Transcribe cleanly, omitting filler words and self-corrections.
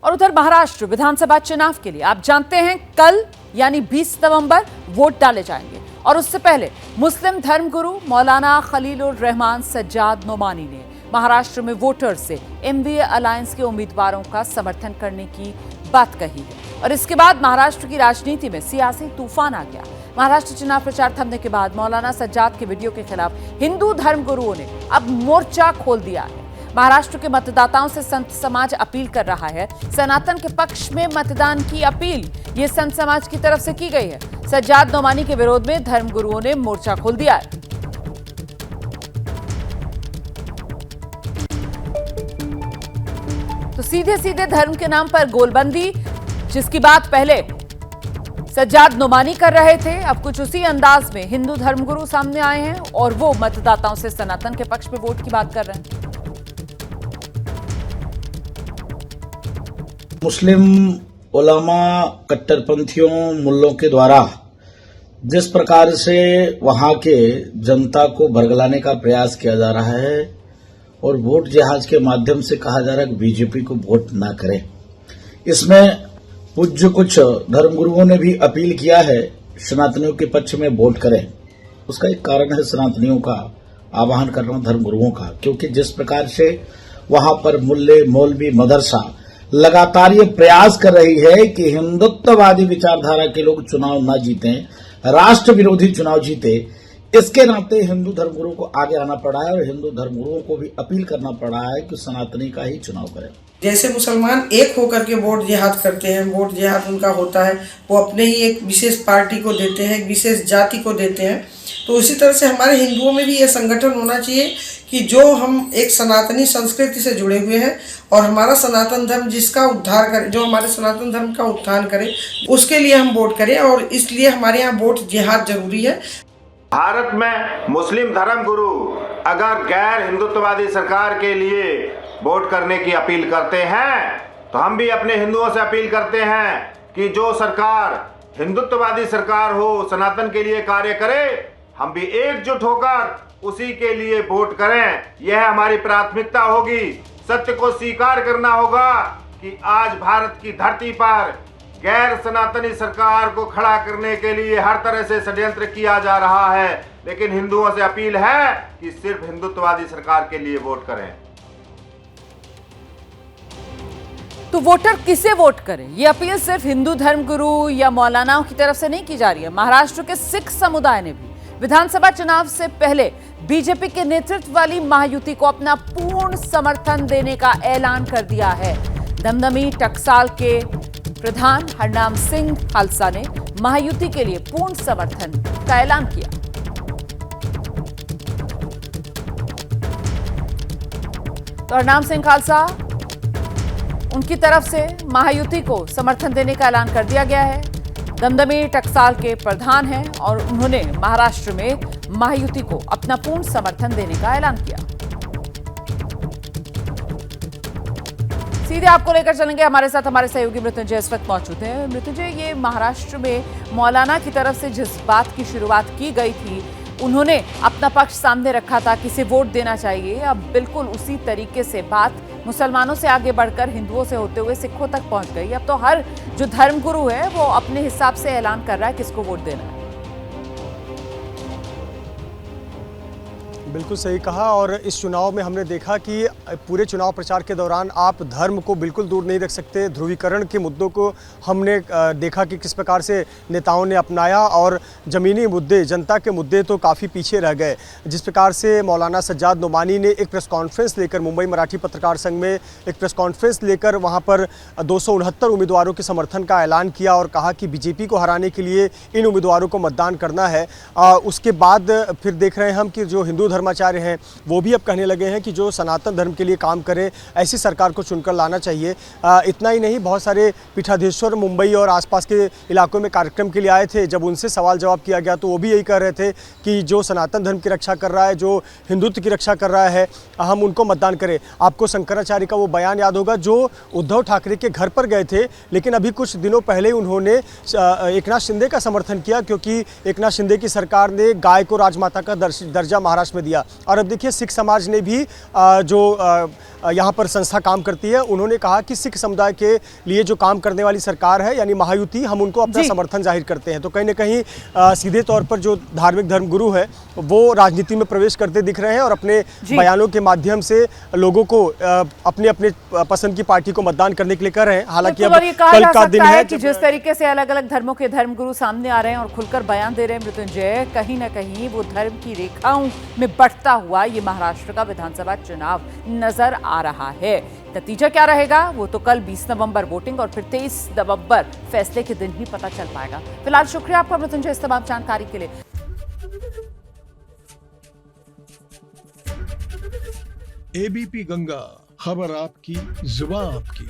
और उधर महाराष्ट्र विधानसभा चुनाव के लिए आप जानते हैं कल यानी 20 नवंबर वोट डाले जाएंगे और उससे पहले मुस्लिम धर्मगुरु मौलाना खलीलुर रहमान सज्जाद नोमानी ने महाराष्ट्र में वोटर्स से एमवीए अलायंस के उम्मीदवारों का समर्थन करने की बात कही है और इसके बाद महाराष्ट्र की राजनीति में सियासी तूफान आ गया। महाराष्ट्र चुनाव प्रचार थमने के बाद मौलाना सज्जाद के वीडियो के खिलाफ हिंदू धर्मगुरुओं ने अब मोर्चा खोल दिया है। महाराष्ट्र के मतदाताओं से संत समाज अपील कर रहा है, सनातन के पक्ष में मतदान की अपील ये संत समाज की तरफ से की गई है। सज्जाद नोमानी के विरोध में धर्मगुरुओं ने मोर्चा खोल दिया है। तो सीधे सीधे धर्म के नाम पर गोलबंदी, जिसकी बात पहले सज्जाद नोमानी कर रहे थे, अब कुछ उसी अंदाज में हिंदू धर्मगुरु सामने आए हैं और वो मतदाताओं से सनातन के पक्ष में वोट की बात कर रहे हैं। मुस्लिम उलमा कट्टरपंथियों मुल्लों के द्वारा जिस प्रकार से वहां के जनता को भरगलाने का प्रयास किया जा रहा है और वोट जिहाद के माध्यम से कहा जा रहा है कि बीजेपी को वोट ना करें, इसमें पूज्य कुछ धर्मगुरुओं ने भी अपील किया है सनातनियों के पक्ष में वोट करें। उसका एक कारण है सनातनियों का आह्वान करना धर्मगुरुओं का, क्योंकि जिस प्रकार से वहां पर मुल्ले मौलवी मदरसा लगातार ये प्रयास कर रही है कि हिंदुत्ववादी विचारधारा के लोग चुनाव न जीतें, राष्ट्र विरोधी चुनाव जीते, इसके नाते हिंदू धर्मगुरुओं को आगे आना पड़ा है और हिंदू धर्मगुरुओं को भी अपील करना पड़ा है कि सनातनी का ही चुनाव करें। जैसे मुसलमान एक होकर के वोट जिहाद करते हैं, वोट जिहाद उनका होता है, वो अपने ही एक विशेष पार्टी को देते हैं, एक विशेष जाति को देते हैं, तो उसी तरह से हमारे हिंदुओं में भी यह संगठन होना चाहिए कि जो हम एक सनातनी संस्कृति से जुड़े हुए हैं और हमारा सनातन धर्म जिसका उद्धार करे, जो हमारे सनातन धर्म का उत्थान करे, उसके लिए हम वोट करें और इसलिए हमारे यहाँ वोट जिहाद जरूरी है। भारत में मुस्लिम धर्मगुरु अगर गैर हिंदुत्ववादी सरकार के लिए वोट करने की अपील करते हैं तो हम भी अपने हिंदुओं से अपील करते हैं कि जो सरकार हिंदुत्ववादी सरकार हो, सनातन के लिए कार्य करे, हम भी एकजुट होकर उसी के लिए वोट करें। यह हमारी प्राथमिकता होगी। सत्य को स्वीकार करना होगा कि आज भारत की धरती पर गैर सनातनी सरकार को खड़ा करने के लिए हर तरह से षड्यंत्र किया जा रहा है, लेकिन हिंदुओं से अपील है कि सिर्फ हिंदुत्ववादी सरकार के लिए वोट करें। तो वोटर किसे वोट करें, ये अपील सिर्फ हिंदू धर्मगुरु या मौलानाओं की तरफ से नहीं की जा रही है। महाराष्ट्र के सिख समुदाय ने भी विधानसभा चुनाव से पहले बीजेपी के नेतृत्व वाली महायुति को अपना पूर्ण समर्थन देने का ऐलान कर दिया है। दमदमी टकसाल के प्रधान हरनाम सिंह खालसा ने महायुति के लिए पूर्ण समर्थन का ऐलान किया। तो हरनाम सिंह खालसा, उनकी तरफ से महायुति को समर्थन देने का ऐलान कर दिया गया है। दमदमी टकसाल के प्रधान हैं और उन्होंने महाराष्ट्र में महायुति को अपना पूर्ण समर्थन देने का ऐलान किया। सीधे आपको लेकर चलेंगे, हमारे साथ हमारे सहयोगी मृत्युंजय इस वक्त मौजूद हैं। मृत्युंजय, ये महाराष्ट्र में मौलाना की तरफ से जिस बात की शुरुआत की गई थी, उन्होंने अपना पक्ष सामने रखा था, किसे वोट देना चाहिए, अब बिल्कुल उसी तरीके से बात मुसलमानों से आगे बढ़कर हिंदुओं से होते हुए सिखों तक पहुंच गई। अब तो हर जो धर्मगुरु है वो अपने हिसाब से ऐलान कर रहा है किसको वोट देना है। बिल्कुल सही कहा। और इस चुनाव में हमने देखा कि पूरे चुनाव प्रचार के दौरान आप धर्म को बिल्कुल दूर नहीं रख सकते। ध्रुवीकरण के मुद्दों को हमने देखा कि किस प्रकार से नेताओं ने अपनाया और ज़मीनी मुद्दे, जनता के मुद्दे तो काफ़ी पीछे रह गए। जिस प्रकार से मौलाना सज्जाद नोमानी ने एक प्रेस कॉन्फ्रेंस लेकर, मुंबई मराठी पत्रकार संघ में एक प्रेस कॉन्फ्रेंस लेकर वहाँ पर 269 उम्मीदवारों के समर्थन का ऐलान किया और कहा कि बीजेपी को हराने के लिए इन उम्मीदवारों को मतदान करना है। उसके बाद फिर देख रहे हैं हम कि जो हिंदू धर्माचार्य हैं वो भी अब कहने लगे हैं कि जो सनातन धर्म के लिए काम करें ऐसी सरकार को चुनकर लाना चाहिए। इतना ही नहीं, बहुत सारे पीठाधीश्वर मुंबई और आसपास के इलाकों में कार्यक्रम के लिए आए थे। जब उनसे सवाल जवाब किया गया तो वो भी यही कह रहे थे कि जो सनातन धर्म की रक्षा कर रहा है, जो हिंदुत्व की रक्षा कर रहा है, हम उनको मतदान करें। आपको शंकराचार्य का वो बयान याद होगा जो उद्धव ठाकरे के घर पर गए थे, लेकिन अभी कुछ दिनों पहले उन्होंने एकनाथ शिंदे का समर्थन किया, क्योंकि एकनाथ शिंदे की सरकार ने गाय को राजमाता का दर्जा महाराष्ट्र में दिया दिया। और अब देखिए सिख समाज ने भी यहाँ पर संस्था काम करती है, उन्होंने कहा कि सिख समुदाय के लिए जो काम करने वाली सरकार है यानी महायुति, हम उनको अपना समर्थन जाहिर करते हैं। तो कहीं ना कहीं सीधे तौर पर जो धार्मिक धर्मगुरु है वो राजनीति में प्रवेश करते दिख रहे हैं और अपने बयानों के माध्यम से लोगों को अपने अपने पसंद की पार्टी को मतदान करने के लिए कर रहे हैं। हालांकि अब कल का दिन है कि जिस तरीके से अलग अलग धर्मों के धर्मगुरु सामने आ रहे हैं और खुलकर बयान दे रहे हैं मृत्युंजय, कहीं ना कहीं वो धर्म की रेखाओं में बढ़ता हुआ ये महाराष्ट्र का विधानसभा चुनाव नजर आ रहा है। नतीजा क्या रहेगा वो तो कल 20 नवंबर वोटिंग और फिर 23 नवंबर फैसले के दिन ही पता चल पाएगा। फिलहाल शुक्रिया आपका मृत्युंजय इस तमाम जानकारी के लिए। एबीपी गंगा, खबर आपकी, जुबान आपकी।